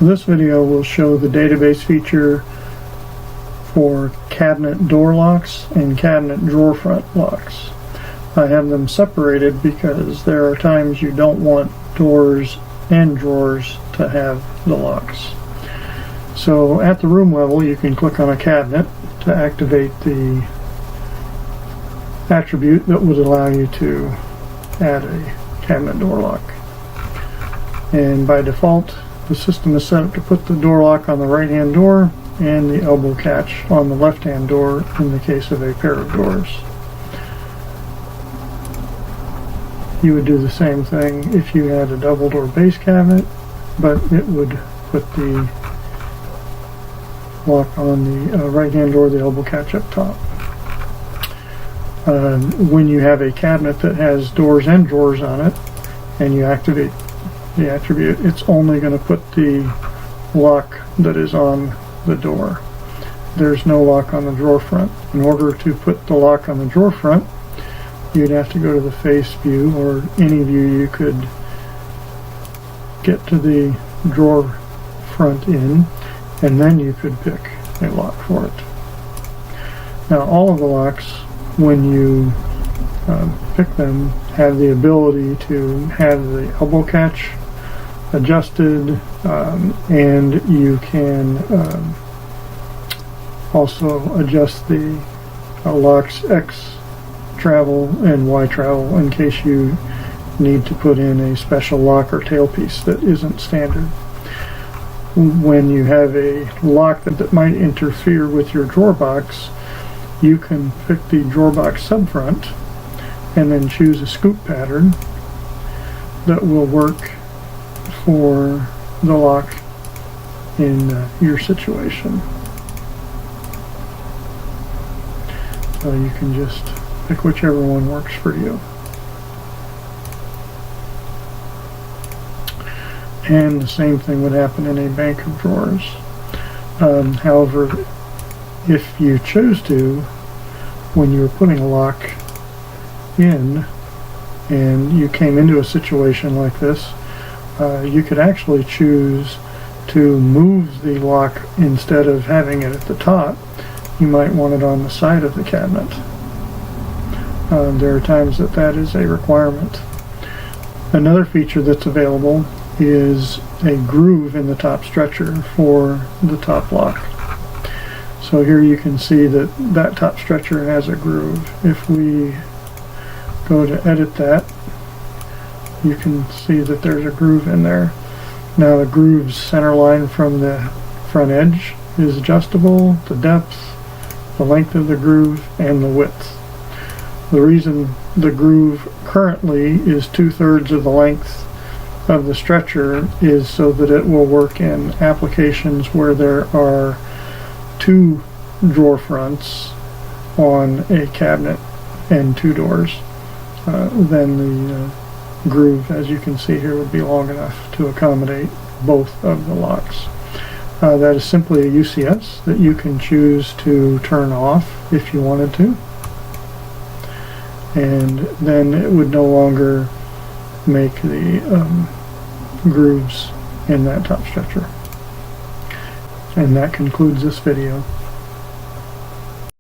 This video will show the database feature for cabinet door locks and cabinet drawer front locks. I have them separated because there are times you don't want doors and drawers to have the locks. So at the room level, you can click on a cabinet to activate the attribute that would allow you to add a cabinet door lock. And by default, the system is set up to put the door lock on the right-hand door and the elbow catch on the left-hand door in the case of a pair of doors. You would do the same thing if you had a double door base cabinet, but it would put the lock on the right-hand door, the elbow catch up top. When you have a cabinet that has doors and drawers on it, and you activate the attribute, it's only going to put the lock that is on the door. There's no lock on the drawer front. In order to put the lock on the drawer front, you'd have to go to the face view, or any view you could get to the drawer front in, and then you could pick a lock for it. Now, all of the locks, when you pick them, have the ability to have the elbow catch adjusted, and you can also adjust the lock's X travel and Y travel in case you need to put in a special lock or tailpiece that isn't standard. When you have a lock that might interfere with your drawer box, you can pick the drawer box subfront and then choose a scoop pattern that will work for the lock in your situation. So you can just pick whichever one works for you. And the same thing would happen in a bank of drawers. However, if you choose to, when you're putting a lock in and you came into a situation like this, you could actually choose to move the lock. Instead of having it at the top, you might want it on the side of the cabinet. There are times that is a requirement. Another feature that's available is a groove in the top stretcher for the top lock. So here you can see that top stretcher has a groove. If we go to edit that, you can see that there's a groove in there. Now the groove's center line from the front edge is adjustable, the depth, the length of the groove, and the width. The reason the groove currently is 2/3 of the length of the stretcher is so that it will work in applications where there are two drawer fronts on a cabinet and two doors. Then the groove, as you can see here, would be long enough to accommodate both of the locks. That is simply a UCS that you can choose to turn off if you wanted to, and then it would no longer make the grooves in that top stretcher. And that concludes this video.